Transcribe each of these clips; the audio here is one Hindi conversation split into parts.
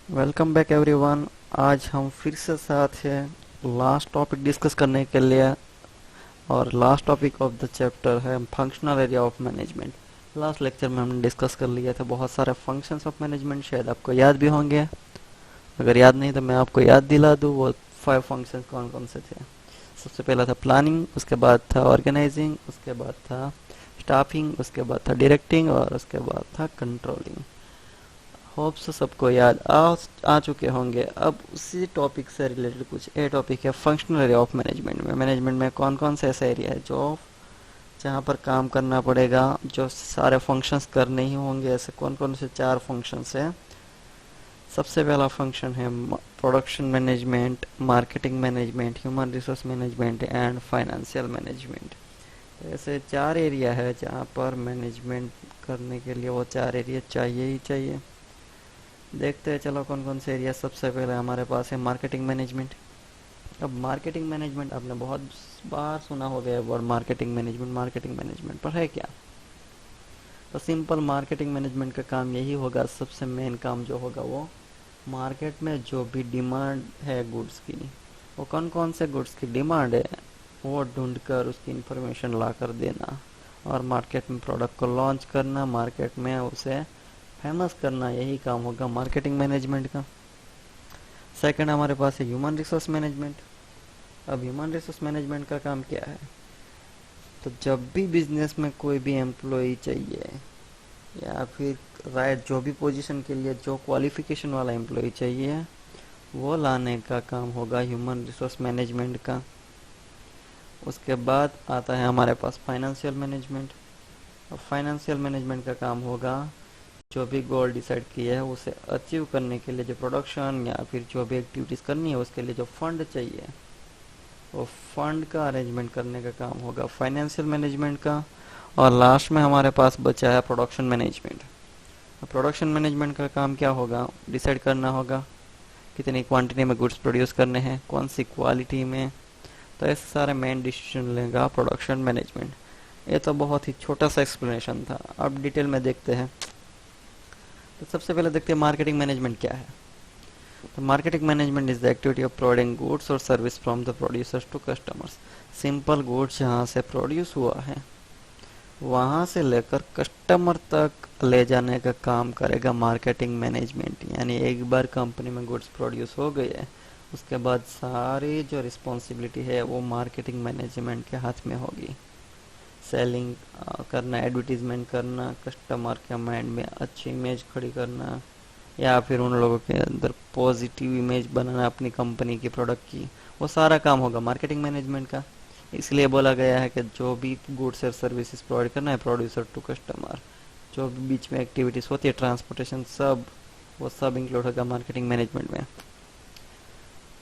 Welcome back everyone. आज हम फिर से साथ हैं लास्ट टॉपिक डिस्कस करने के लिए। और last topic of the chapter है functional area of management. Last lecture में हमने डिस्कस कर लिया था बहुत सारे फंक्शंस ऑफ मैनेजमेंट, शायद आपको याद भी होंगे। अगर याद नहीं तो मैं आपको याद दिला दूँ वो 5 फंक्शंस कौन कौन से थे। सबसे पहला था प्लानिंग, उसके बाद था ऑर्गेनाइजिंग, उसके बाद था स्टाफिंग, उसके बाद था डायरेक्टिंग और उसके बाद था कंट्रोलिंग। होप से सबको याद आ चुके होंगे। अब उसी टॉपिक से रिलेटेड कुछ ए टॉपिक है फंक्शनल एरिया ऑफ मैनेजमेंट में। मैनेजमेंट में कौन कौन से ऐसे एरिया है जो जहाँ पर काम करना पड़ेगा, जो सारे फंक्शंस करने ही होंगे। ऐसे कौन कौन से 4 फंक्शंस है। सबसे पहला फंक्शन है production management, marketing management, human resource management and financial management. ऐसे 4 एरिया है जहाँ पर मैनेजमेंट करने के लिए वो 4 एरिया चाहिए ही चाहिए। देखते हैं चलो कौन कौन से एरिया। सबसे पहले हमारे पास है मार्केटिंग मैनेजमेंट। अब मार्केटिंग मैनेजमेंट आपने बहुत बार सुना हो गया word marketing management. Marketing management पर है क्या? तो सिंपल मार्केटिंग मैनेजमेंट का काम यही होगा। सबसे मेन काम जो होगा वो मार्केट में जो भी डिमांड है गुड्स की, वो कौन कौन से गुड्स की डिमांड है वो ढूंढकर उसकी इंफॉर्मेशन ला कर देना और मार्केट में प्रोडक्ट को लॉन्च करना, मार्केट में उसे फेमस करना। यही काम होगा मार्केटिंग मैनेजमेंट का। सेकंड हमारे पास है ह्यूमन रिसोर्स मैनेजमेंट। अब ह्यूमन रिसोर्स मैनेजमेंट का काम क्या है? तो जब भी बिजनेस में कोई भी एम्प्लॉय चाहिए या फिर राइट जो भी पोजीशन के लिए जो क्वालिफिकेशन वाला एम्प्लॉय चाहिए वो लाने का काम होगा ह्यूमन रिसोर्स मैनेजमेंट का। उसके बाद आता है हमारे पास फाइनेंशियल मैनेजमेंट। अब फाइनेंशियल मैनेजमेंट का काम होगा जो भी गोल डिसाइड किया है उसे अचीव करने के लिए जो प्रोडक्शन या फिर जो भी एक्टिविटीज़ करनी है उसके लिए जो फंड चाहिए वो फंड का अरेंजमेंट करने का काम होगा फाइनेंशियल मैनेजमेंट का। और लास्ट में हमारे पास बचा है प्रोडक्शन मैनेजमेंट। प्रोडक्शन मैनेजमेंट का काम क्या होगा? डिसाइड करना होगा कितनी क्वांटिटी में गुड्स प्रोड्यूस करने हैं, कौन सी क्वालिटी में। तो ऐसे सारे मेन डिसीजन लेगा प्रोडक्शन मैनेजमेंट। ये तो बहुत ही छोटा सा एक्सप्लेनेशन था, अब डिटेल में देखते हैं। तो सबसे पहले देखते हैं मार्केटिंग मैनेजमेंट क्या है। तो marketing management is the activity of providing goods और service from the producers to customers. Simple goods जहाँ से प्रोड्यूस हुआ है वहाँ से लेकर कस्टमर तक ले जाने का काम करेगा मार्केटिंग मैनेजमेंट। यानी एक बार कंपनी में गुड्स प्रोड्यूस हो गए है उसके बाद सारी जो रिस्पॉन्सिबिलिटी है वो मार्केटिंग मैनेजमेंट के हाथ में होगी। सेलिंग करना, एडवर्टीजमेंट करना, कस्टमर के माइंड में अच्छी इमेज खड़ी करना या फिर उन लोगों के अंदर पॉजिटिव इमेज बनाना अपनी कंपनी की प्रोडक्ट की, वो सारा काम होगा मार्केटिंग मैनेजमेंट का। इसलिए बोला गया है कि जो भी गुड्स और सर्विसेज प्रोवाइड करना है प्रोड्यूसर टू कस्टमर, जो भी बीच में एक्टिविटीज़ होती है ट्रांसपोर्टेशन, सब वो सब इंक्लूड होगा मार्केटिंग मैनेजमेंट में।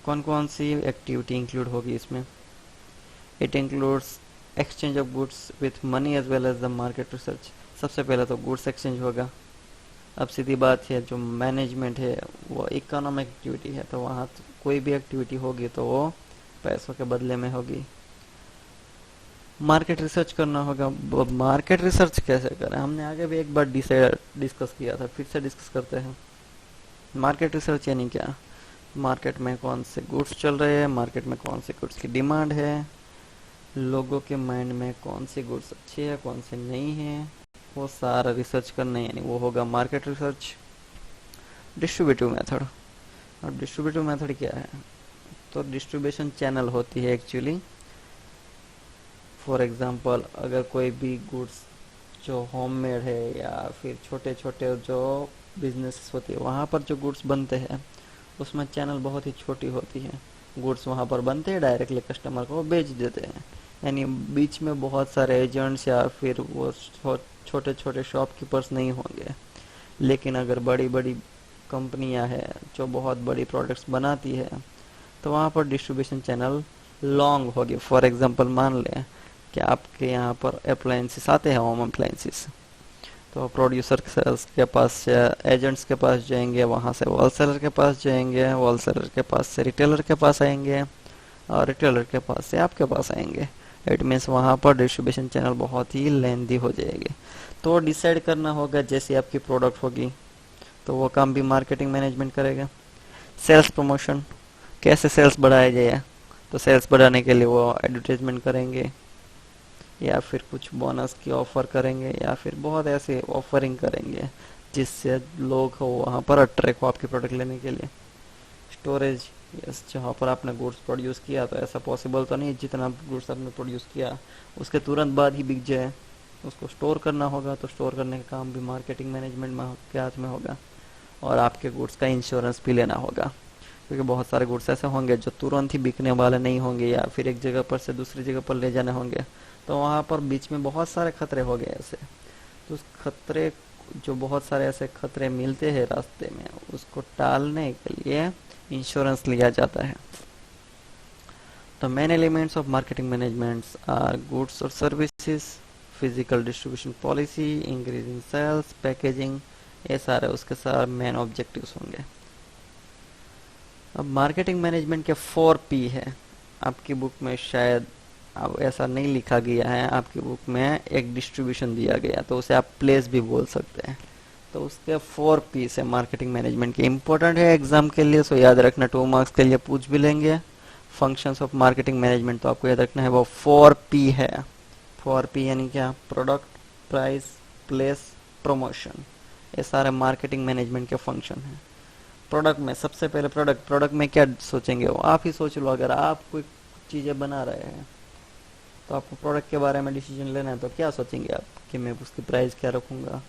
कौन कौन सी एक्टिविटी इंक्लूड होगी इसमें? It includes exchange of goods with money as well as the market research. सबसे पहले तो गुड्स एक्सचेंज होगा। अब सीधी बात है जो मैनेजमेंट है वो इकोनॉमिक एक्टिविटी है, तो वहाँ तो कोई भी एक्टिविटी होगी तो वो पैसों के बदले में होगी। मार्केट रिसर्च करना होगा। मार्केट रिसर्च कैसे करें हमने आगे भी एक बार डिस्कस किया था, फिर से डिस्कस करते हैं। मार्केट रिसर्च यानी क्या? मार्केट में कौन से गुड्स चल रहे हैं, मार्केट में कौन से गुड्स की डिमांड है, लोगों के माइंड में कौन सी गुड्स अच्छी है कौन सी नहीं है, वो सारा रिसर्च करना है, यानी वो होगा मार्केट रिसर्च। Distributive method. और डिस्ट्रीब्यूटिव मेथड क्या है? तो डिस्ट्रीब्यूशन चैनल होती है एक्चुअली। फॉर एग्जांपल अगर कोई भी गुड्स जो होममेड है या फिर छोटे छोटे जो बिजनेस होती है वहाँ पर जो गुड्स बनते हैं उसमें चैनल बहुत ही छोटी होती है। गुड्स वहाँ पर बनते हैं, डायरेक्टली कस्टमर को बेच देते हैं। यानी बीच में बहुत सारे एजेंट्स या फिर वो छोटे छोटे शॉपकीपर्स नहीं होंगे। लेकिन अगर बड़ी बड़ी कंपनियां हैं जो बहुत बड़ी प्रोडक्ट्स बनाती है तो वहाँ पर डिस्ट्रीब्यूशन चैनल लॉन्ग होगी। फॉर एग्जांपल मान लें कि आपके यहाँ पर अप्लायंसेस आते हैं, होम अप्लायंसेस, तो प्रोड्यूसर के पास से एजेंट्स के पास जाएंगे, वहाँ से होलसेलर के पास जाएंगे, होलसेलर के पास से रिटेलर के पास आएंगे और रिटेलर के पास से आपके पास आएंगे। इट मीन्स वहाँ पर डिस्ट्रीब्यूशन चैनल बहुत ही लेंदी हो जाएगी। तो डिसाइड करना होगा जैसी आपकी प्रोडक्ट होगी तो वो काम भी मार्केटिंग मैनेजमेंट करेगा। सेल्स प्रमोशन, कैसे सेल्स बढ़ाया जाए, तो सेल्स बढ़ाने के लिए वो एडवर्टाइजमेंट करेंगे या फिर कुछ बोनस की ऑफर करेंगे या फिर बहुत ऐसे ऑफरिंग करेंगे जिससे लोग हो वहाँ पर अट्रैक्ट हो आपके प्रोडक्ट लेने के लिए। स्टोरेज, यस, जहाँ पर आपने गुड्स प्रोड्यूस किया तो ऐसा पॉसिबल तो नहीं जितना गुड्स आपने प्रोड्यूस किया उसके तुरंत बाद ही बिक जाए, उसको स्टोर करना होगा, तो स्टोर करने का काम भी मार्केटिंग मैनेजमेंट में के हाथ में होगा। और आपके गुड्स का इंश्योरेंस भी लेना होगा, क्योंकि बहुत सारे गुड्स ऐसे होंगे जो तुरंत ही बिकने वाले नहीं होंगे या फिर एक जगह पर से दूसरी जगह पर ले जाने होंगे, तो वहाँ पर बीच में बहुत सारे खतरे हो गए ऐसे। तो उस खतरे, जो बहुत सारे ऐसे खतरे मिलते हैं रास्ते में, उसको टालने के लिए इंश्योरेंस लिया जाता है। The main elements of marketing management are goods or services, physical distribution policy, increasing sales, packaging, ये सारे उसके सारे मेन ऑब्जेक्टिव्स होंगे। अब मार्केटिंग मैनेजमेंट के 4P है। आपकी बुक में शायद अब ऐसा नहीं लिखा गया है, आपकी बुक में एक डिस्ट्रीब्यूशन दिया गया तो उसे आप प्लेस भी बोल सकते हैं। तो उसके 4P से मार्केटिंग मैनेजमेंट के इम्पोर्टेंट है एग्जाम के लिए, सो याद रखना, 2 मार्क्स के लिए पूछ भी लेंगे। फंक्शंस ऑफ मार्केटिंग मैनेजमेंट तो आपको याद रखना है, वो 4P है। 4P यानी क्या? प्रोडक्ट, प्राइस, प्लेस, प्रमोशन, ये सारे मार्केटिंग मैनेजमेंट के फंक्शन हैं। प्रोडक्ट में सबसे पहले प्रोडक्ट में क्या सोचेंगे, वो आप ही सोच लो। अगर आप कोई चीज़ें बना रहे हैं तो आपको प्रोडक्ट के बारे में डिसीजन लेना है, तो क्या सोचेंगे आप कि मैं उसकी प्राइस क्या रखूँगा,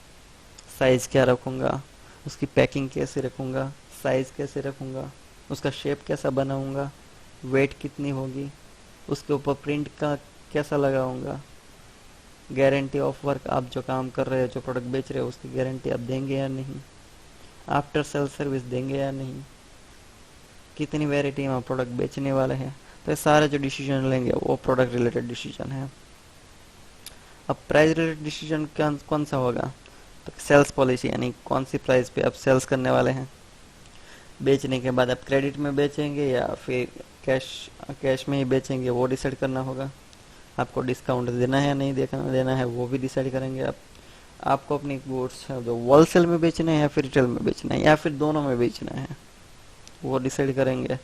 साइज़ क्या रखूँगा, उसकी पैकिंग कैसे रखूँगा, साइज़ कैसे रखूँगा, उसका शेप कैसा बनाऊँगा, वेट कितनी होगी, उसके ऊपर प्रिंट का कैसा लगाऊँगा, गारंटी ऑफ वर्क, आप जो काम कर रहे हैं, जो प्रोडक्ट बेच रहे हो, उसकी गारंटी आप देंगे या नहीं, आफ्टर सेल सर्विस देंगे या नहीं, कितनी वैरायटी में आप प्रोडक्ट बेचने वाले हैं। तो ये सारे जो डिसीजन लेंगे वो प्रोडक्ट रिलेटेड डिसीजन है। अब प्राइस रिलेटेड डिसीजन कौन सा होगा, तो सेल्स पॉलिसी, यानी कौन सी प्राइस पे आप सेल्स करने वाले हैं। बेचने के बाद आप क्रेडिट में बेचेंगे या फिर कैश में ही बेचेंगे, वो डिसाइड करना होगा। आपको डिस्काउंट देना है या नहीं देना है, वो भी डिसाइड करेंगे आप। आपको अपनी गुड्स जो होलसेल में बेचना है या फिर रिटेल में बेचना है या फिर दोनों में बेचना है, वो डिसाइड करेंगे।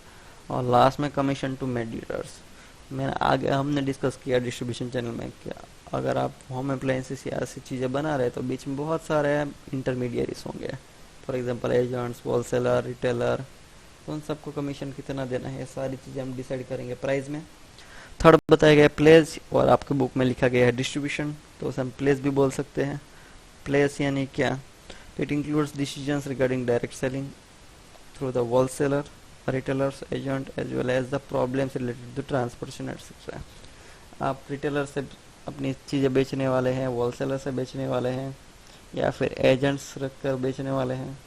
और लास्ट में कमीशन टू मेडिएटर्स, मैंने आगे हमने डिस्कस किया डिस्ट्रीब्यूशन चैनल में, क्या अगर आप होम अप्लायंसेस या ऐसी चीज़ें बना रहे हैं तो बीच में बहुत सारे इंटरमीडियरीज होंगे, for example agents, wholesaler, retailer, तो उन सबको कमीशन कितना देना है, ये सारी चीज़ें हम डिसाइड करेंगे प्राइस में। थर्ड बताया गया प्लेस, और आपके बुक में लिखा गया है डिस्ट्रीब्यूशन, तो उसे हम प्लेस भी बोल सकते हैं। प्लेस यानी क्या, it includes decisions regarding direct selling through the wholesaler, retailers, agent, as well as the problems related to transportation etcetera. आप रिटेलर से अपनी चीज़ें बेचने वाले हैं, होलसेलर से बेचने वाले हैं या फिर एजेंट्स रख कर बेचने वाले हैं,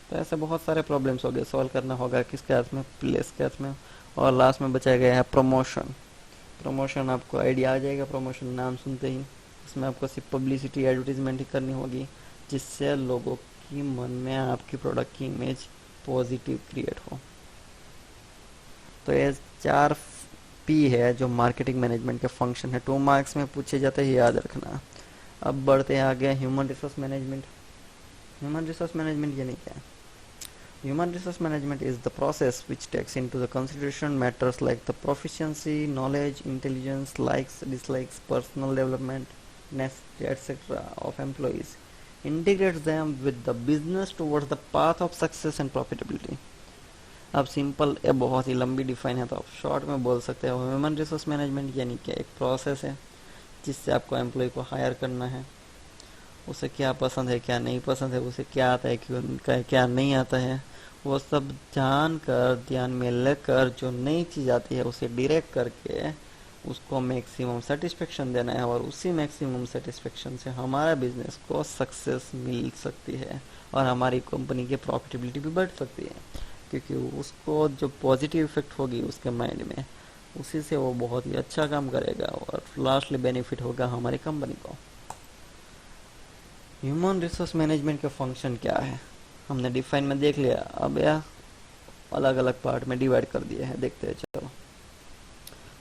तो ऐसे बहुत सारे प्रॉब्लम्स हो गए, सॉल्व करना होगा किसके हाथ में, प्लेस के हाथ में। और लास्ट में बचाया गया है प्रमोशन। प्रमोशन आपको आइडिया आ जाएगा, प्रमोशन नाम सुनते ही, इसमें आपको सिर्फ पब्लिसिटी, एडवर्टीजमेंट ही करनी होगी जिससे लोगों की मन में आपकी प्रोडक्ट की इमेज पॉजिटिव क्रिएट हो। तो ये 4P है जो मार्केटिंग मैनेजमेंट के फंक्शन है, 2 मार्क्स में पूछे जाते हैं, याद रखना। अब बढ़ते हैं आगे, human resource management. Human resource management यानी क्या है? Human resource management is the process which takes into the consideration matters like the proficiency, knowledge, intelligence, likes, dislikes, personal development, etc. of employees, integrates them with the business towards the path of success and profitability. अब सिंपल, ये बहुत ही लंबी डिफाइन है तो आप शॉर्ट में बोल सकते हो, ह्यूमन रिसोर्स मैनेजमेंट यानी क्या, एक प्रोसेस है जिससे आपको एम्प्लॉय को हायर करना है, उसे क्या पसंद है, क्या नहीं पसंद है, उसे क्या आता है, क्या नहीं आता है, वो सब जान कर, ध्यान में लेकर जो नई चीज़ आती है उसे डायरेक्ट करके उसको मैक्सिमम सेटिस्फेक्शन देना है, और उसी मैक्सिमम सेटिस्फेक्शन से हमारा बिजनेस को सक्सेस मिल सकती है और हमारी कंपनी की प्रॉफिटेबिलिटी भी बढ़ सकती है, क्योंकि उसको जो पॉजिटिव इफेक्ट होगी उसके माइंड में, उसी से वो बहुत ही अच्छा काम करेगा और लास्टली बेनिफिट होगा हमारी कंपनी को। ह्यूमन रिसोर्स मैनेजमेंट का फंक्शन क्या है हमने डिफाइन में देख लिया, अब यह अलग अलग पार्ट में डिवाइड कर दिया है, देखते हैं चलो।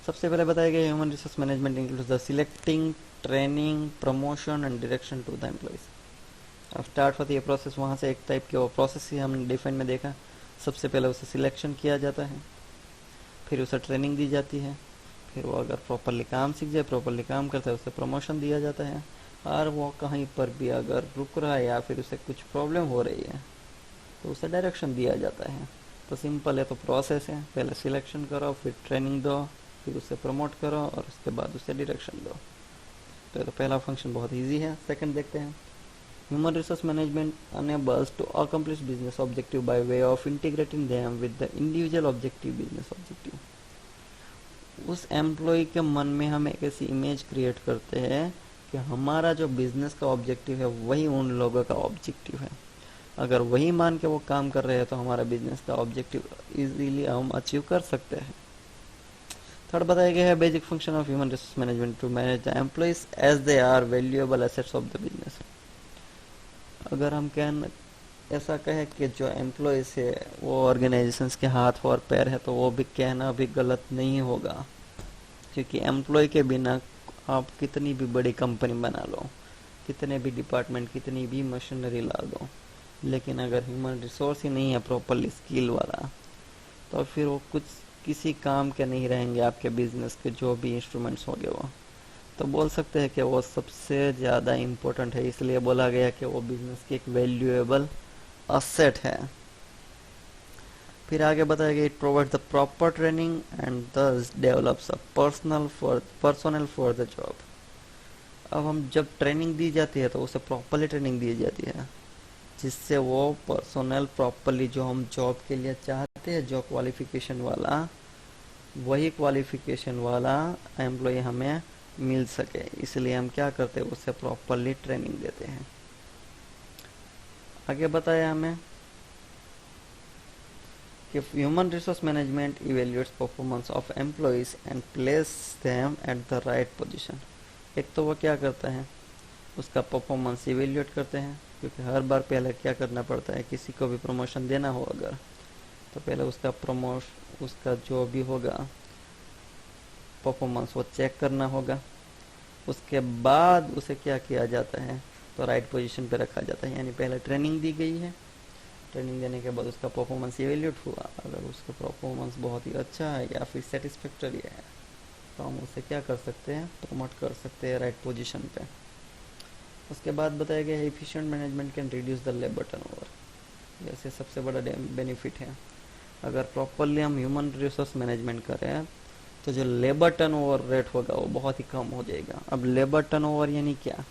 सबसे पहले बताया गया human resource management includes the selecting, training, promotion and direction to the employees. अब स्टार्ट होती है प्रोसेस, वहाँ से एक टाइप की वो प्रोसेस ही हमने डिफाइन में देखा। सबसे पहले उसे सिलेक्शन किया जाता है, फिर उसे ट्रेनिंग दी जाती है, फिर वो अगर प्रॉपरली काम सीख जाए, प्रॉपरली काम करता है, उसे प्रमोशन दिया जाता है। और वो कहीं पर भी अगर रुक रहा है या फिर उसे कुछ प्रॉब्लम हो रही है तो उसे डायरेक्शन दिया जाता है। तो सिंपल है, तो प्रोसेस है, पहले सिलेक्शन करो, फिर ट्रेनिंग दो, फिर उसे प्रमोट करो और उसके बाद उसे डायरेक्शन दो। तो पहला फंक्शन बहुत ईजी है। सेकंड देखते हैं। Human resource management enables to accomplish business objective by way of integrating them with the individual objective business objective। उस एम्प्लॉय के मन में हम एक ऐसी इमेज क्रिएट करते हैं कि हमारा जो बिजनेस का ऑब्जेक्टिव है वही उन लोगों का ऑब्जेक्टिव है। अगर वही मान के वो काम कर रहे हैं तो हमारा बिजनेस का ऑब्जेक्टिव इजीली हम अचीव कर सकते हैं। थर्ड बताया गया है basic function of human resource management to manage the employees as they are valuable assets of the business. अगर हम ऐसा कहे कि जो एम्प्लॉयज है वो ऑर्गेनाइजेशंस के हाथ और पैर है, तो वो भी कहना भी गलत नहीं होगा, क्योंकि एम्प्लॉय के बिना आप कितनी भी बड़ी कंपनी बना लो, कितने भी डिपार्टमेंट, कितनी भी मशीनरी ला दो, लेकिन अगर ह्यूमन रिसोर्स ही नहीं है प्रॉपरली स्किल वाला, तो फिर वो कुछ किसी काम के नहीं रहेंगे। आपके बिजनेस के जो भी इंस्ट्रूमेंट्स होंगे वो तो बोल सकते हैं कि वो सबसे ज़्यादा इम्पोर्टेंट है, इसलिए बोला गया कि वो बिजनेस की एक वैल्यूएबल असेट है। फिर आगे बताया गया it provide the proper training and thus develops a personnel for the job. अब हम जब ट्रेनिंग दी जाती है तो उसे प्रॉपरली ट्रेनिंग दी जाती है, जिससे वो पर्सनल प्रॉपरली जो हम जॉब के लिए चाहते हैं, जो क्वालिफिकेशन वाला, वही क्वालिफिकेशन वाला एम्प्लॉय हमें मिल सके। इसलिए हम क्या करते हैं, उसे प्रॉपरली ट्रेनिंग देते हैं। आगे बताया हमें कि human resource management evaluates performance of employees and place them at the right position. एक तो वो क्या करता है, उसका परफॉर्मेंस इवेल्युएट करते हैं, क्योंकि हर बार पहले क्या करना पड़ता है, किसी को भी प्रमोशन देना हो अगर, तो पहले उसका जो भी होगा परफॉर्मेंस वो चेक करना होगा। उसके बाद उसे क्या किया जाता है, तो राइट पोजीशन पे रखा जाता है। यानी पहले ट्रेनिंग दी गई है, ट्रेनिंग देने के बाद उसका परफॉर्मेंस इवेल्यूट हुआ। अगर उसका परफॉर्मेंस बहुत ही अच्छा है या फिर सेटिस्फैक्टरी है, तो हम उसे क्या कर सकते हैं, प्रमोट कर सकते हैं राइट पोजीशन पे। उसके बाद बताया गया है efficient management can reduce the labour turnover. जैसे सबसे बड़ा बेनिफिट है, अगर प्रॉपरली हम ह्यूमन रिसोर्स मैनेजमेंट करें तो जो लेबर टर्नओवर रेट होगा वो बहुत ही कम हो जाएगा। अब लेबर टर्नओवर यानी क्या,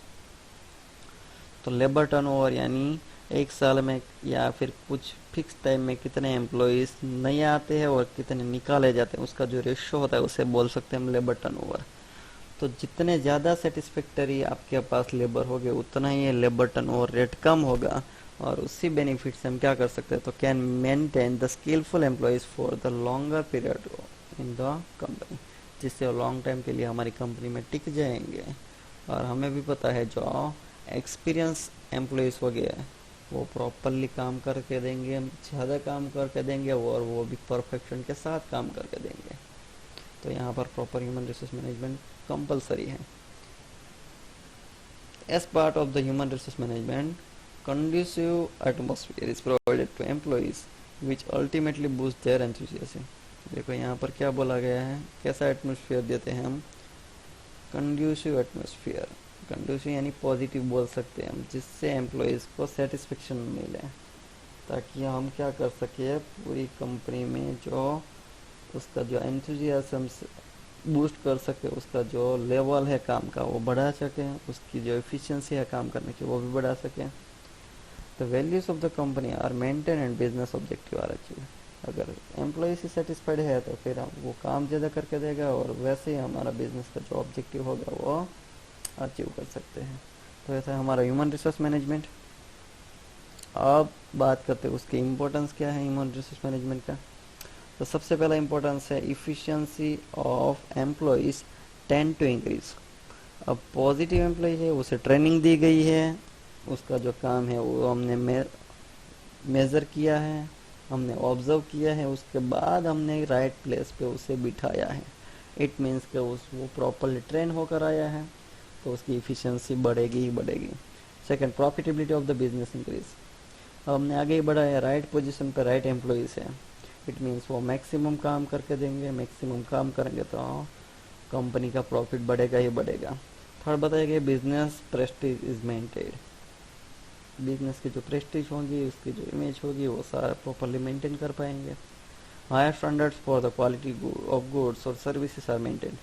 तो लेबर टर्नओवर यानी एक साल में या फिर कुछ फिक्स टाइम में कितने एम्प्लॉयज नए आते हैं और कितने निकाले जाते हैं, उसका जो रेशियो होता है उसे बोल सकते हैं हम लेबर टर्नओवर। तो जितने ज़्यादा सेटिस्फैक्टरी आपके पास लेबर होगे उतना ही लेबर टर्नओवर रेट कम होगा, और उसी बेनिफिट से हम क्या कर सकते हैं, तो can maintain the skillful employees for the longer period in the company, जिससे वो लॉन्ग टाइम के लिए हमारी कंपनी में टिक जाएंगे। और हमें भी पता है जो एक्सपीरियंस एम्प्लॉयज़ हो गया वो प्रॉपरली काम करके देंगे, ज़्यादा काम करके देंगे, और वो भी परफेक्शन के साथ काम करके देंगे। तो यहाँ पर proper human resource management compulsory है। As part of the human resource management conducive atmosphere is provided to employees which ultimately boost their enthusiasm। देखो यहाँ पर क्या बोला गया है, कैसा एटमोसफियर देते हैं हम, कंड्यूसिव एटमोसफियर। कंड्यूसिव यानी पॉजिटिव बोल सकते हैं हम, जिससे एम्प्लॉयज़ को सेटिस्फेक्शन मिले, ताकि हम क्या कर सके, पूरी कंपनी में जो उसका जो एंथुजियाज्म बूस्ट कर सके, उसका जो लेवल है काम का वो बढ़ा सके, उसकी जो एफिशिएंसी है काम करने की वो भी बढ़ा सके। The values of the company are maintain and business objective are achieve. अगर एम्प्लॉय से सेटिस्फाइड है तो फिर वो काम ज़्यादा करके देगा, और वैसे ही हमारा बिजनेस का जो ऑब्जेक्टिव होगा वो अचीव कर सकते हैं। तो ऐसा है हमारा ह्यूमन रिसोर्स मैनेजमेंट। अब बात करते हैं उसकी इम्पोर्टेंस क्या है ह्यूमन रिसोर्स मैनेजमेंट का। तो सबसे पहला इम्पोर्टेंस है efficiency of employees tend to increase. अब पॉजिटिव एम्प्लॉय है, उसे ट्रेनिंग दी गई है, उसका जो काम है वो हमने मेज़र किया है, हमने ऑब्ज़र्व किया है, उसके बाद हमने राइट प्लेस पे उसे बिठाया है। इट मीन्स कि वो प्रॉपरली ट्रेन होकर आया है, तो उसकी इफ़िशियंसी बढ़ेगी ही बढ़ेगी। Second, profitability of the business increase. अब हमने आगे ही बढ़ा है, राइट पोजीशन पे राइट एम्प्लॉइज है, इट मीन्स वो मैक्सिमम काम करके देंगे, मैक्सिमम काम करेंगे तो कंपनी का प्रॉफिट बढ़ेगा ही बढ़ेगा। थर्ड बताया गया, business Prestige is maintain, business की जो प्रेस्टीज होगी, उसकी जो इमेज होगी, वो सारा प्रॉपरली मेंटेन कर पाएंगे। Higher standards for the quality of goods और सर्विसेज आर मेंटेन।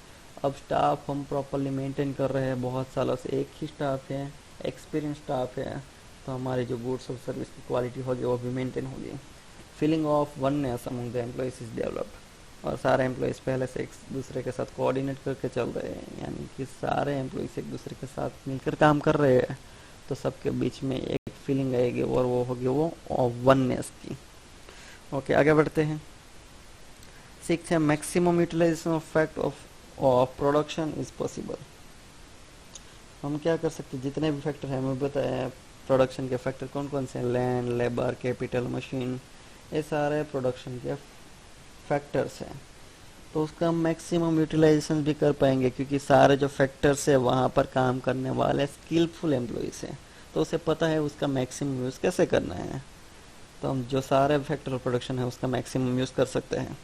अब स्टाफ हम प्रॉपरली मेंटेन कर रहे हैं, बहुत सालों से एक ही स्टाफ है, एक्सपीरियंस स्टाफ है, तो हमारी जो गुड्स और सर्विस की क्वालिटी होगी वो भी मेंटेन होगी। Feeling of oneness among the employees is developed, और सारे एम्प्लॉयज़ पहले से एक दूसरे के साथ कोऑर्डिनेट करके चल रहे हैं, यानी कि सारे एम्प्लॉयज़ एक दूसरे के साथ मिलकर काम कर रहे हैं, तो सबके बीच में एक फीलिंग आएगी और वो होगी वो वननेस की। ओके, आगे बढ़ते हैं। सिक्स है, maximum utilization of fact of production is possible. हम क्या कर सकते हैं, जितने भी फैक्टर हैं हमें बताया, प्रोडक्शन के फैक्टर कौन कौन से हैं, लैंड, लेबर, कैपिटल, मशीन, ये सारे प्रोडक्शन के फैक्टर्स हैं, तो उसका मैक्सिमम यूटिलाइजेशन भी कर पाएंगे, क्योंकि सारे जो फैक्टर्स है वहाँ पर काम करने वाले स्किलफुल एम्प्लॉइज हैं, तो उसे पता है उसका मैक्सिमम यूज़ कैसे करना है, तो हम जो सारे फैक्टर ऑफ प्रोडक्शन है उसका मैक्सिमम यूज़ कर सकते हैं।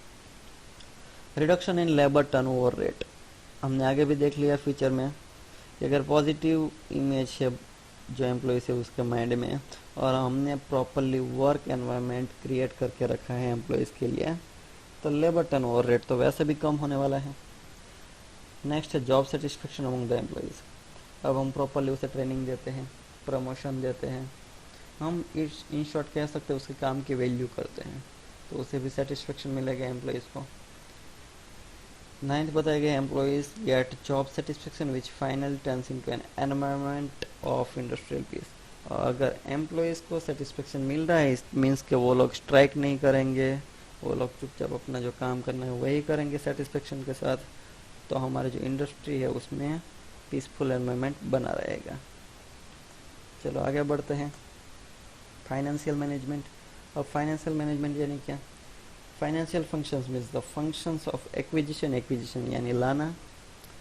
Reduction in labour turnover rate, हमने आगे भी देख लिया फ्यूचर में कि अगर पॉजिटिव इमेज है जो एम्प्लॉयज़ है उसके माइंड में, और हमने प्रॉपरली वर्क एनवायरनमेंट क्रिएट करके रखा है एम्प्लॉयज़ के लिए, तो लेबर टर्नओवर रेट तो वैसे भी कम होने वाला है। नेक्स्ट है job satisfaction among the employees. अब हम प्रॉपरली उसे ट्रेनिंग देते हैं, प्रमोशन देते हैं, हम इन शॉर्ट कह सकते हैं उसके काम की वैल्यू करते हैं, तो उसे भी सेटिस्फेक्शन मिलेगा एम्प्लॉयज़ को। नाइन्थ बताया गया, employees get job satisfaction which final turns into an environment of industrial peace. और अगर एम्प्लॉयज़ को सेटिस्फेक्शन मिल रहा है, इस मीन्स के वो लोग स्ट्राइक नहीं करेंगे, वो लोग चुपचाप अपना जो काम करना है वही करेंगे सेटिस्फेक्शन के साथ, तो हमारी जो इंडस्ट्री है उसमें पीसफुल एनवायरनमेंट बना रहेगा। चलो आगे बढ़ते हैं। Financial management. अब फाइनेंशियल मैनेजमेंट यानी क्या, financial functions means the functions of acquisition यानी लाना,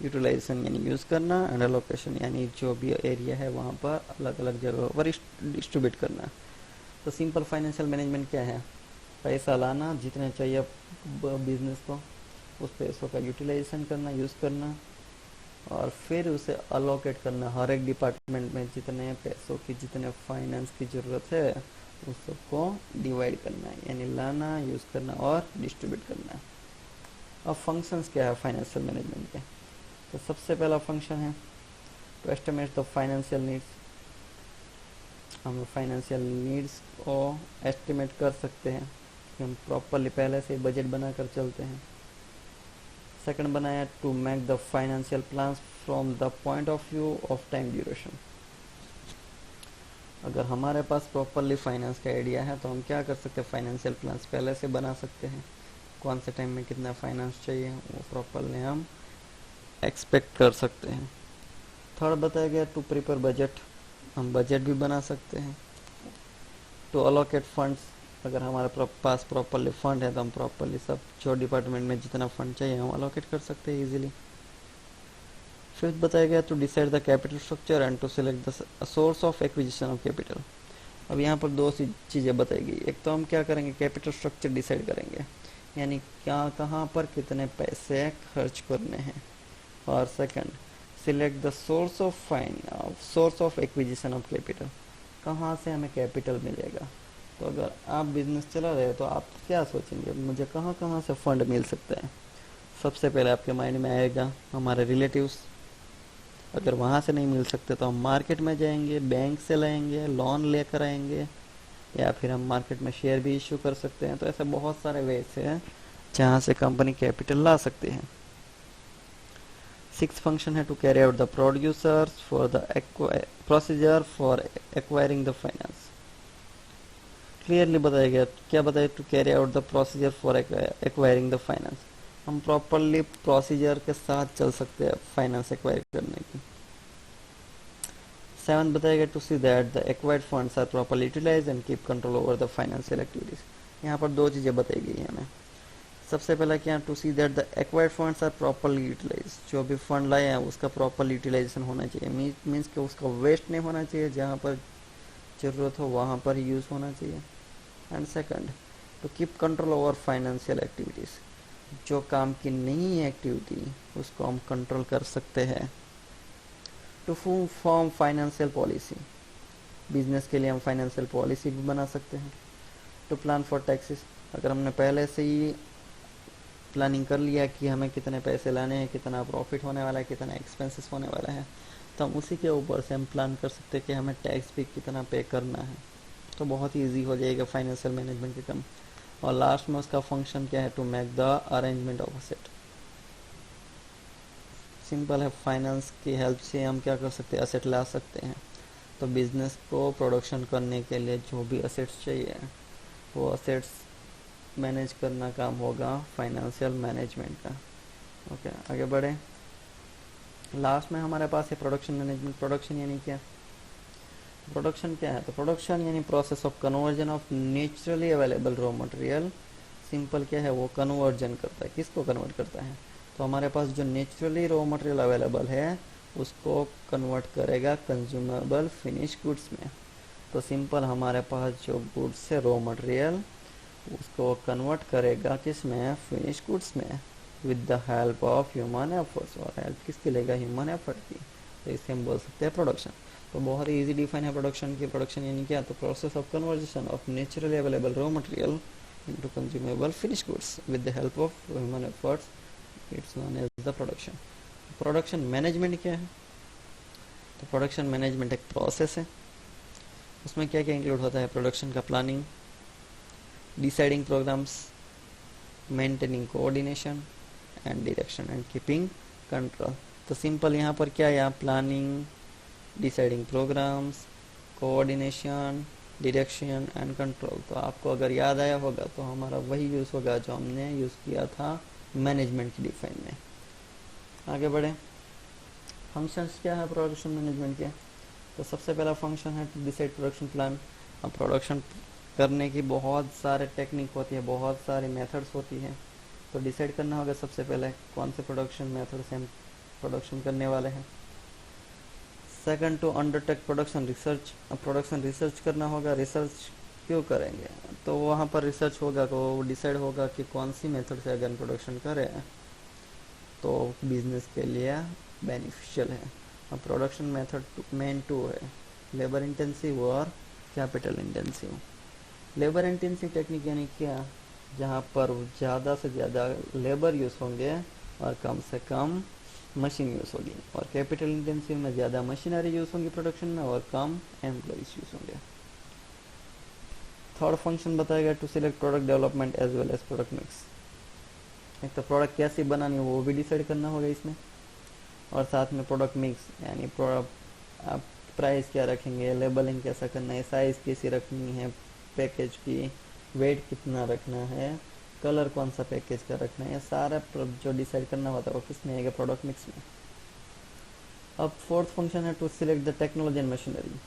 यूटिलाइजेशन यानी यूज़ करना, एंड एलोकेशन यानी जो भी एरिया है वहाँ पर अलग अलग जगहों पर डिस्ट्रीब्यूट करना। तो सिंपल फाइनेंशियल मैनेजमेंट क्या है, पैसा लाना जितने चाहिए बिजनेस को, उस पैसों का यूटिलाइजेशन करना, यूज़ करना, और फिर उसे अलोकेट करना हर एक डिपार्टमेंट में, जितने पैसों की जितने फाइनेंस की ज़रूरत है उस सबको डिवाइड करना, यानी लाना, यूज़ करना और डिस्ट्रीब्यूट करना। अब फंक्शंस क्या है फाइनेंशियल मैनेजमेंट के, तो सबसे पहला फंक्शन है to estimate the financial needs. हम फाइनेंशियल नीड्स को एस्टिमेट कर सकते हैं कि हम प्रॉपरली पहले से बजट बनाकर चलते हैं। सेकंड बनाया to make the financial plans from the point of view of time duration. अगर हमारे पास प्रॉपरली फाइनेंस का आइडिया है तो हम क्या कर सकते हैं, फाइनेंशियल प्लान्स पहले से बना सकते हैं, कौन से टाइम में कितना फाइनेंस चाहिए वो प्रॉपरली हम एक्सपेक्ट कर सकते हैं। थर्ड बताया गया टू प्रिपेयर बजट, हम बजट भी बना सकते हैं। टू अलोकेट फंड्स, अगर हमारे पास प्रॉपरली फंड है तो हम प्रॉपरली सब जो डिपार्टमेंट में जितना फंड चाहिए हम अलोकेट कर सकते हैं इजीली। फिफ्थ बताया गया to decide the capital structure and to select the source of acquisition of capital. अब यहाँ पर दो चीज़ें बताई गई, एक तो हम क्या करेंगे, कैपिटल स्ट्रक्चर डिसाइड करेंगे, यानी क्या कहाँ पर कितने पैसे खर्च करने हैं, और second select the source of acquisition of capital, कहाँ से हमें कैपिटल मिलेगा। तो अगर आप बिजनेस चला रहे हो तो आप क्या सोचेंगे, मुझे कहाँ कहाँ से फंड मिल सकता है। सबसे पहले आपके माइंड में आएगा हमारे रिलेटिव्स, अगर वहाँ से नहीं मिल सकते तो हम मार्केट में जाएंगे, बैंक से लाएंगे, लोन लेकर आएंगे, या फिर हम मार्केट में शेयर भी इशू कर सकते हैं। तो ऐसे बहुत सारे वेज हैं जहाँ से कंपनी कैपिटल ला सकते हैं। सिक्स फंक्शन है to carry out the producers for the procedure for acquiring the finance. Clearly बताया गया, क्या बताया, to carry out the procedure for acquiring the finance. हम प्रॉपरली प्रोसीजर के साथ चल सकते हैं फाइनेंस एक्वायर करने की। सेवन बताया गया to see that the acquired funds are properly utilized and keep control over the financial activities. यहाँ पर दो चीज़ें बताई गई हैं हमें। सबसे पहला क्या, to see that the acquired funds are properly utilize, जो भी फंड लाए हैं उसका प्रॉपर यूटिलाइजेशन होना चाहिए, मीन्स कि उसका वेस्ट नहीं होना चाहिए, जहाँ पर ज़रूरत हो वहाँ पर यूज़ होना चाहिए। And second, to keep control over financial activities, जो काम की नहीं है एक्टिविटी उसको हम कंट्रोल कर सकते हैं। To form financial policy, business के लिए हम फाइनेंशियल पॉलिसी भी बना सकते हैं। टू प्लान फॉर टैक्सेस, अगर हमने पहले से ही प्लानिंग कर लिया कि हमें कितने पैसे लाने हैं, कितना प्रॉफिट होने वाला है, कितना एक्सपेंसेस होने वाला है, तो हम उसी के ऊपर से हम प्लान कर सकते हैं कि हमें टैक्स भी कितना पे करना है, तो बहुत ही ईजी हो जाएगा फाइनेंशियल मैनेजमेंट के काम। और लास्ट में उसका फंक्शन क्या है, to make the arrangement of asset. Simple है, फाइनेंस की हेल्प से हम क्या कर सकते हैं, असेट ला सकते हैं। तो बिजनेस को प्रोडक्शन करने के लिए जो भी असेट्स चाहिए वो असेट्स मैनेज करना काम होगा फाइनेंशियल मैनेजमेंट का। ओके, आगे बढ़े। लास्ट में हमारे पास है प्रोडक्शन मैनेजमेंट। प्रोडक्शन यानी क्या, प्रोडक्शन क्या है, तो प्रोडक्शन यानी process of conversion of naturally available raw material. Simple क्या है, वो कन्वर्जन करता है, किसको कन्वर्ट करता है, तो हमारे पास जो नेचुरली रॉ मटेरियल अवेलेबल है उसको कन्वर्ट करेगा कंज्यूमेबल फिनिश गुड्स में। तो सिंपल हमारे पास जो गुड्स है रॉ मटेरियल उसको कन्वर्ट करेगा किस में, फिनिश गुड्स में, with the help of human efforts. और हेल्प किसकी लेगा, ह्यूमन एफर्ट की। तो इसे हम बोल सकते हैं प्रोडक्शन। तो बहुत ही इजी डिफाइन है प्रोडक्शन की। प्रोडक्शन यानी क्या, तो process of conversation of naturally available raw material into consumable finish goods with the help of human efforts, it's known as the production. Production management क्या है, तो प्रोडक्शन मैनेजमेंट एक प्रोसेस है। उसमें क्या क्या इंक्लूड होता है, प्रोडक्शन का planning, deciding programmes, maintaining coordination and direction and keeping control. तो सिंपल यहाँ पर क्या है, planning, deciding programmes, coordination, direction and control. तो आपको अगर याद आया होगा तो हमारा वही यूज़ होगा जो हमने यूज़ किया था मैनेजमेंट की डिफाइन में। आगे बढ़े। फंक्शंस क्या है प्रोडक्शन मैनेजमेंट के, तो सबसे पहला फंक्शन है टू डिसाइड प्रोडक्शन प्लान। अब प्रोडक्शन करने की बहुत सारे टेक्निक होती है, बहुत सारी मेथड्स होती है, तो डिसाइड करना होगा सबसे पहले कौन से प्रोडक्शन मेथड से हम प्रोडक्शन करने वाले हैं। Second, to undertake production research. अब प्रोडक्शन रिसर्च करना होगा। रिसर्च क्यों करेंगे, तो वहाँ पर रिसर्च होगा तो डिसाइड होगा कि कौन सी मेथड से अगर प्रोडक्शन करें तो बिजनेस के लिए बेनिफिशियल है। अब प्रोडक्शन मेथड मेन टू है, लेबर इंटेंसिव और capital intensive. Labour intensive technique यानी क्या, जहाँ पर ज़्यादा से ज़्यादा लेबर यूज़ होंगे और कम से कम मशीन यूज़ होगी। और कैपिटल इंटेंसिव में ज़्यादा मशीनरी यूज़ होंगी प्रोडक्शन में और कम एम्प्लॉइज यूज़ होंगे। थर्ड फंक्शन बताएगा to select product development as well as product mix. एक तो प्रोडक्ट कैसी बनानी है वो भी डिसाइड करना होगा इसमें, और साथ में प्रोडक्ट मिक्स यानी आप प्राइस क्या रखेंगे, लेबलिंग कैसा करना है, साइज़ कैसी रखनी है पैकेज की, वेट कितना रखना है, कलर कौन सा पैकेज का रखना है, सारा जो डिसाइड करना होता है वो किस में आएगा, प्रोडक्ट मिक्स में। अब फोर्थ फंक्शन है to select the technology and machinery.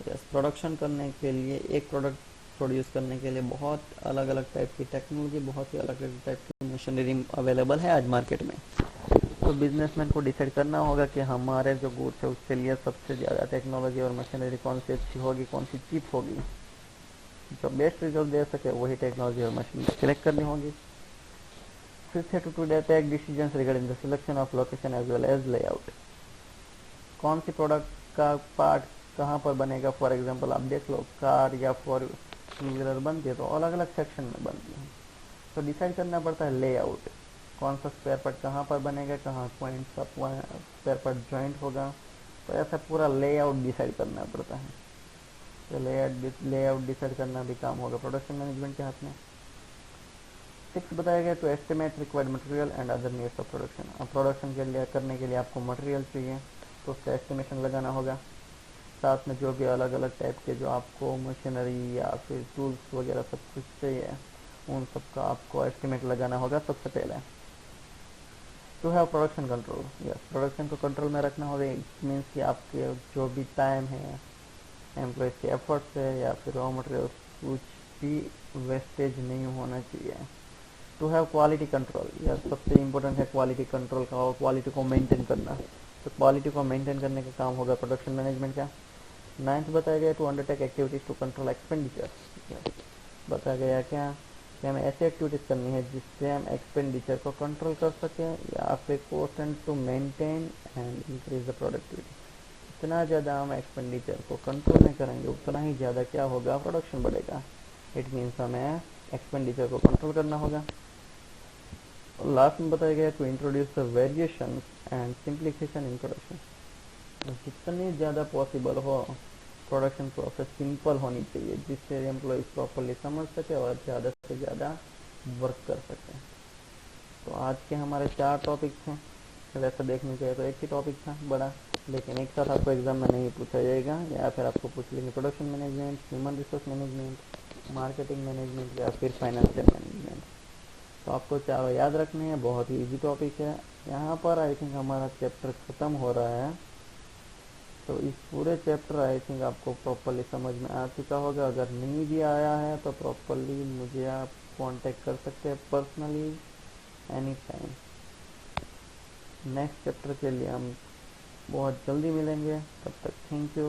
Yes, प्रोडक्शन करने के लिए, एक प्रोडक्ट प्रोड्यूस करने के लिए बहुत अलग अलग टाइप की टेक्नोलॉजी, बहुत ही अलग अलग टाइप की मशीनरी अवेलेबल है आज मार्केट में। तो बिजनेसमैन को डिसाइड करना होगा कि हमारे जो गुड्स है उसके लिए सबसे ज़्यादा टेक्नोलॉजी और मशीनरी कौन सी अच्छी होगी, कौन सी चीप होगी, जो बेस्ट रिजल्ट दे सके वही टेक्नोलॉजी और मशीन सिलेक्ट करनी होगी। फिफ्थ है to take decisions regarding the selection of location as well as layout. कौन सी प्रोडक्ट का पार्ट कहाँ पर बनेगा, फॉर एग्जांपल आप देख लो कार या फोर व्हीलर बनती है तो अलग अलग सेक्शन में बनती है, तो डिसाइड करना पड़ता है लेआउट, कौन सा स्पेयर पार्ट कहाँ पर बनेगा, कहाँ पॉइंट सा स्पेयर पार्ट जॉइंट होगा, तो ऐसा पूरा लेआउट डिसाइड करना पड़ता है। तो लेआउट डिसाइड करना भी काम होगा प्रोडक्शन मैनेजमेंट के हाथ में। सिक्स बताया गया to estimate required material and other needs of production. अब प्रोडक्शन के लिए करने के लिए आपको मटेरियल चाहिए तो उसका एस्टिमेशन लगाना होगा, साथ में जो भी अलग अलग टाइप के जो आपको मशीनरी या फिर टूल्स वगैरह सब कुछ चाहिए उन सब का आपको एस्टिमेट लगाना होगा सबसे पहले। To have production control, yes, production को कंट्रोल में रखना होगा। इट मीन्स कि आपके जो भी टाइम है, एम्प्लॉयज़ के एफर्ट्स है या फिर रॉ मटेरियल, कुछ भी वेस्टेज नहीं होना चाहिए। टू हैव क्वालिटी कंट्रोल, यह सबसे इम्पोर्टेंट है क्वालिटी कंट्रोल का और क्वालिटी को मेंटेन करना। तो क्वालिटी को मेंटेन करने का काम होगा प्रोडक्शन मैनेजमेंट का। नाइन्थ बताया गया to undertake activities to control expenditure. बताया गया क्या कि हमें ऐसी एक्टिविटीज करनी है जिससे हम एक्सपेंडिचर को कंट्रोल कर सकें या फिर cost and to maintain and increase the productivity. जितना ज़्यादा हम एक्सपेंडिचर को कंट्रोल में करेंगे उतना ही ज़्यादा क्या होगा, प्रोडक्शन बढ़ेगा। इट मीन्स हमें एक्सपेंडिचर को कंट्रोल करना होगा। और लास्ट में बताया गया to introduce the variation and simplification in production. जितनी ज़्यादा पॉसिबल हो प्रोडक्शन प्रोसेस सिंपल होनी चाहिए जिससे एम्प्लॉयज प्रॉपरली समझ सके और ज़्यादा से ज़्यादा वर्क कर सके। तो आज के हमारे 4 टॉपिक थे। वैसे देखने चाहिए तो एक ही टॉपिक था बड़ा, लेकिन एक साथ आपको एग्जाम में नहीं पूछा जाएगा, या फिर आपको पूछ लेंगे production management, human resource management, marketing management या फिर फाइनेंशियल मैनेजमेंट। तो आपको चारों याद रखने हैं, बहुत ही ईजी टॉपिक है। यहाँ पर आई थिंक हमारा चैप्टर ख़त्म हो रहा है। तो इस पूरे चैप्टर आई थिंक आपको प्रॉपरली समझ में आ चुका होगा। अगर नहीं भी आया है तो प्रॉपरली मुझे आप कांटेक्ट कर सकते हैं personally any time. Next chapter के लिए हम बहुत जल्दी मिलेंगे, तब तक थैंक यू।